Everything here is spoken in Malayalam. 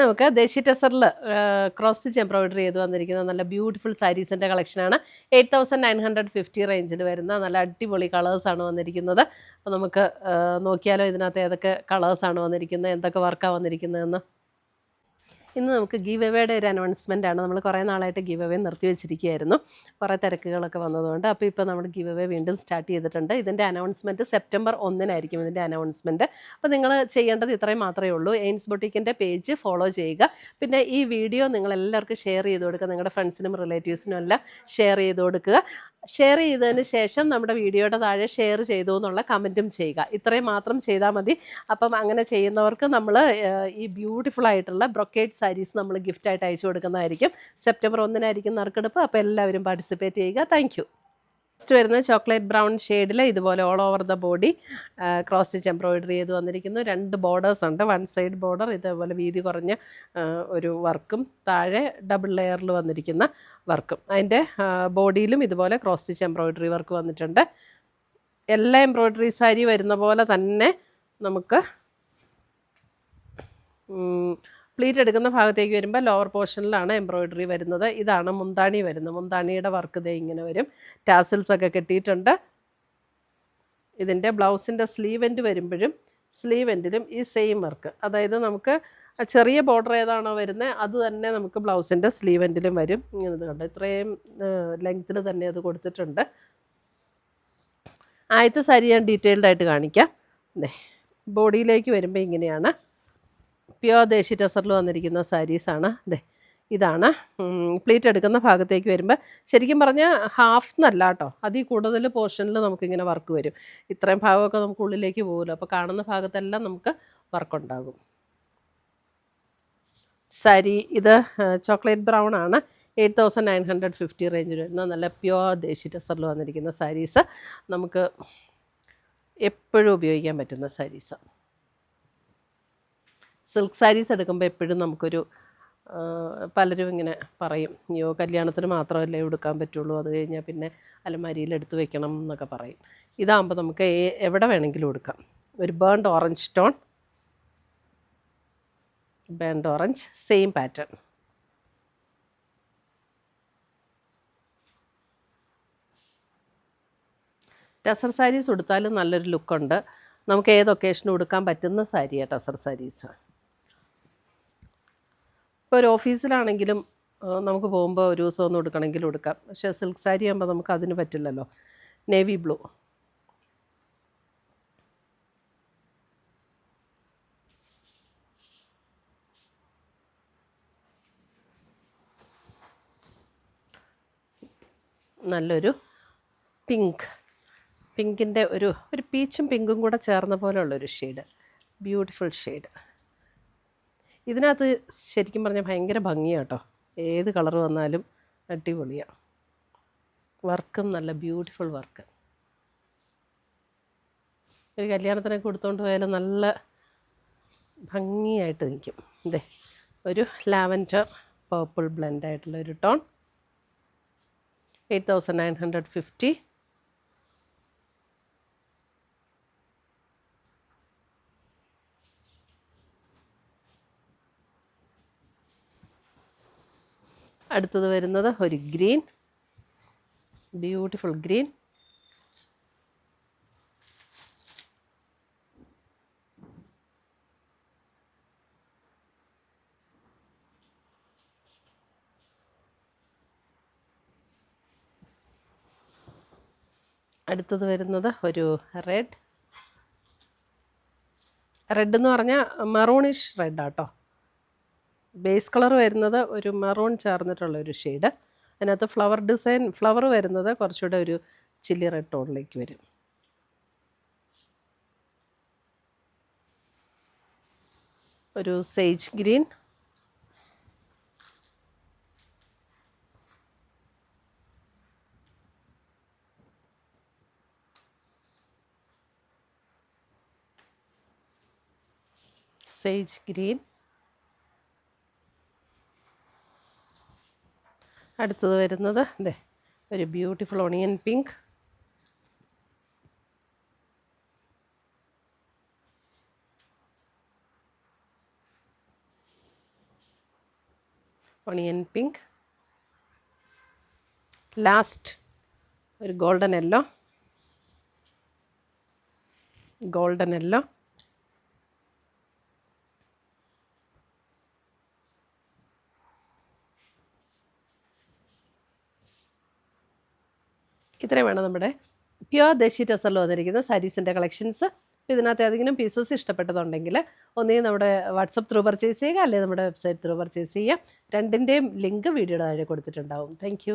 നമുക്ക് ദേശി ടെസറിൽ ക്രോസ് സ്റ്റിച്ച് എംബ്രോയിഡറി ചെയ്ത് വന്നിരിക്കുന്ന നല്ല ബ്യൂട്ടിഫുൾ സാരീസിൻ്റെ കളക്ഷനാണ്. 8950 റേഞ്ചിൽ വരുന്ന നല്ല അടിപൊളി കളേഴ്സാണ് വന്നിരിക്കുന്നത്. അപ്പോൾ നമുക്ക് നോക്കിയാലോ ഇതിനകത്ത് ഏതൊക്കെ കളേഴ്സാണ് വന്നിരിക്കുന്നത്, എന്തൊക്കെ വർക്കാണ് വന്നിരിക്കുന്നതെന്ന്. ഇന്ന് നമുക്ക് ഗീവ് എവേയുടെ ഒരു അനൗൺസ്മെൻ്റ് ആണ്. നമ്മൾ കുറേ നാളായിട്ട് ഗീവ് എവേ നിർത്തി വെച്ചിരിക്കുകയായിരുന്നു, കുറേ തിരക്കുകളൊക്കെ വന്നതുകൊണ്ട്. അപ്പോൾ ഇപ്പോൾ നമ്മൾ ഗീവ് എവേ വീണ്ടും സ്റ്റാർട്ട് ചെയ്തിട്ടുണ്ട്. ഇതിൻ്റെ അനൗൺസ്മെൻറ്റ് സെപ്റ്റംബർ 1 ഇതിൻ്റെ അനൗൺസ്മെൻറ്റ്. അപ്പോൾ നിങ്ങൾ ചെയ്യേണ്ടത് ഇത്രയും മാത്രമേ ഉള്ളൂ. എയിൻസ് ബൊട്ടിക്കിൻ്റെ പേജ് ഫോളോ ചെയ്യുക. പിന്നെ ഈ വീഡിയോ നിങ്ങളെല്ലാവർക്കും ഷെയർ ചെയ്ത് കൊടുക്കുക, നിങ്ങളുടെ ഫ്രണ്ട്സിനും റിലേറ്റീവ്സിനും എല്ലാം ഷെയർ ചെയ്ത് കൊടുക്കുക. ഷെയർ ചെയ്തതിന് ശേഷം നമ്മുടെ വീഡിയോയുടെ താഴെ ഷെയർ ചെയ്തു എന്നുള്ള കമൻറ്റും ചെയ്യുക. ഇത്രയും മാത്രം ചെയ്താൽ മതി. അപ്പം അങ്ങനെ ചെയ്യുന്നവർക്ക് നമ്മൾ ഈ ബ്യൂട്ടിഫുൾ ആയിട്ടുള്ള ബ്രൊക്കേഡ് സാരീസ് നമ്മൾ ഗിഫ്റ്റായിട്ട് അയച്ചു കൊടുക്കുന്നതായിരിക്കും. സെപ്റ്റംബർ 1 നറുക്കെടുപ്പ്. അപ്പോൾ എല്ലാവരും പാർട്ടിസിപ്പേറ്റ് ചെയ്യുക. Thank you. നെക്സ്റ്റ് വരുന്നത് ചോക്ലേറ്റ് ബ്രൗൺ ഷെയ്ഡിൽ ഇതുപോലെ all over the body cross stitch embroidery ചെയ്ത് വന്നിരിക്കുന്നു. 2 ബോർഡേഴ്സ് ഉണ്ട്. 1 സൈഡ് ബോർഡർ ഇതേപോലെ വീതി കുറഞ്ഞ ഒരു വർക്കും താഴെ ഡബിൾ ലെയറിൽ വന്നിരിക്കുന്ന വർക്കും. അതിൻ്റെ ബോഡിയിലും ഇതുപോലെ ക്രോസ് സ്റ്റിച്ച് എംബ്രോയിഡറി വർക്ക് വന്നിട്ടുണ്ട്. എല്ലാ എംബ്രോയിഡറി സാരി വരുന്ന പോലെ തന്നെ നമുക്ക് പ്ലീറ്റ് എടുക്കുന്ന ഭാഗത്തേക്ക് വരുമ്പോൾ ലോവർ പോർഷനിലാണ് എംബ്രോയിഡറി വരുന്നത്. ഇതാണ് മുന്താണി വരുന്നത്. മുന്താണിയുടെ വർക്ക് ദേ ഇങ്ങനെ വരും. ടാസിൽസ് ഒക്കെ കെട്ടിയിട്ടുണ്ട്. ഇതിൻ്റെ ബ്ലൗസിൻ്റെ സ്ലീവ് എൻഡ് വരുമ്പോഴും സ്ലീവ് എൻഡിലും ഈ സെയിം വർക്ക്, അതായത് നമുക്ക് ചെറിയ ബോർഡർ ഏതാണോ വരുന്നത് അത് തന്നെ നമുക്ക് ബ്ലൗസിൻ്റെ സ്ലീവ് എൻഡിലും വരും. ഇങ്ങനെ കണ്ട് ഇത്രയും ലെങ്ത്തിൽ തന്നെ അത് കൊടുത്തിട്ടുണ്ട്. ആദ്യത്തെ സാരി ഞാൻ ഡീറ്റെയിൽഡ് ആയിട്ട് കാണിക്കാം. ബോഡിയിലേക്ക് വരുമ്പോൾ ഇങ്ങനെയാണ്. പ്യുവർ ദേശി ടെസറിൽ വന്നിരിക്കുന്ന സാരീസാണ്. ഇതാണ് പ്ലീറ്റ് എടുക്കുന്ന ഭാഗത്തേക്ക് വരുമ്പോൾ ശരിക്കും പറഞ്ഞാൽ ഹാഫ് എന്നല്ല കേട്ടോ, അതിൽ കൂടുതൽ പോർഷനിൽ നമുക്കിങ്ങനെ വർക്ക് വരും. ഇത്രയും ഭാഗമൊക്കെ നമുക്ക് ഉള്ളിലേക്ക് പോകുമല്ലോ, അപ്പോൾ കാണുന്ന ഭാഗത്തെല്ലാം നമുക്ക് വർക്കുണ്ടാകും. സാരി ഇത് ചോക്ലേറ്റ് ബ്രൗൺ ആണ്. 8950 റേഞ്ചിൽ വരുന്ന നല്ല പ്യുവർ ദേശി ടെസറിൽ വന്നിരിക്കുന്ന സാരീസ് നമുക്ക് എപ്പോഴും ഉപയോഗിക്കാൻ പറ്റുന്ന സാരീസാണ്. സിൽക്ക് സാരീസ് എടുക്കുമ്പോൾ എപ്പോഴും നമുക്കൊരു പലരും ഇങ്ങനെ പറയും, അയ്യോ കല്യാണത്തിന് മാത്രമല്ലേ എടുക്കാൻ പറ്റുള്ളൂ, അത് കഴിഞ്ഞാൽ പിന്നെ അലമാരിയിൽ എടുത്ത് വെക്കണം എന്നൊക്കെ പറയും. ഇതാകുമ്പോൾ നമുക്ക് എവിടെ വേണമെങ്കിലും എടുക്കാം. ഒരു burned orange tone, burned orange same pattern. Tussar saris ഉടുത്താലും നല്ലൊരു ലുക്കുണ്ട്. നമുക്ക് ഏത് ഒക്കേഷനും ഉടുക്കാൻ പറ്റുന്ന സാരിയാണ് ടെസർ സാരീസ്. ഇപ്പോൾ ഒരു ഓഫീസിലാണെങ്കിലും നമുക്ക് പോകുമ്പോൾ ഒരു ദിവസം ഒന്ന് ഉടുക്കണമെങ്കിലും ഉടുക്കാം. പക്ഷേ സിൽക്ക് സാരി ആകുമ്പോൾ നമുക്ക് അതിന് പറ്റില്ലല്ലോ. നേവി ബ്ലൂ, നല്ലൊരു പിങ്ക്, പിങ്കിൻ്റെ ഒരു പീച്ചും പിങ്കും കൂടെ ചേർന്ന പോലെയുള്ളൊരു ഷെയ്ഡ്, ബ്യൂട്ടിഫുൾ ഷെയ്ഡ്. ഇതിനകത്ത് ശരിക്കും പറഞ്ഞാൽ ഭയങ്കര ഭംഗിയാണ് കേട്ടോ. ഏത് കളർ വന്നാലും അടിപൊളിയാണ്. വർക്കും നല്ല ബ്യൂട്ടിഫുൾ വർക്ക്. ഒരു കല്യാണത്തിനൊക്കെ കൊടുത്തുകൊണ്ട് പോയാലും നല്ല ഭംഗിയായിട്ട് നിൽക്കും. ഒരു ലാവൻഡർ പർപ്പിൾ ബ്ലെൻഡായിട്ടുള്ള ഒരു ടോൺ. 8950. അടുത്തത് വരുന്നത് ഒരു ഗ്രീൻ, ബ്യൂട്ടിഫുൾ ഗ്രീൻ. അടുത്തത് വരുന്നത് ഒരു റെഡ്. റെഡ് എന്ന് പറഞ്ഞാൽ മെറൂണിഷ് റെഡാട്ടോ. ബേസ് കളർ വരുന്നത് ഒരു മെറൂൺ ചേർന്നിട്ടുള്ളൊരു ഷെയ്ഡ്. അതിനകത്ത് ഫ്ലവർ ഡിസൈൻ, ഫ്ലവർ വരുന്നത് കുറച്ചുകൂടെ ഒരു ചില്ലി റെഡ് ടോണിലേക്ക് വരും. ഒരു സേജ് ഗ്രീൻ, സേജ് ഗ്രീൻ. അടുത്തത് വരുന്നത് ഒരു beautiful onion pink. Onion pink, last ഒരു ഗോൾഡൻ യെല്ലോ, ഗോൾഡൻ യെല്ലോ, ഇത്രയും വേണം നമ്മുടെ പ്യുവർ ദേശി ടസറിൽ വന്നിരിക്കുന്ന സാരീസിൻ്റെ കളക്ഷൻസ്. ഇതിനകത്ത് ഏതെങ്കിലും പീസസ് ഇഷ്ടപ്പെട്ടതുണ്ടെങ്കിൽ ഒന്നുകിൽ നമ്മുടെ വാട്സപ്പ് ത്രൂ പർച്ചേസ് ചെയ്യുക, അല്ലെങ്കിൽ നമ്മുടെ വെബ്സൈറ്റ് ത്രൂ പർച്ചേസ് ചെയ്യുക. രണ്ടിൻ്റെയും ലിങ്ക് വീഡിയോയുടെ താഴെ കൊടുത്തിട്ടുണ്ടാവും. താങ്ക്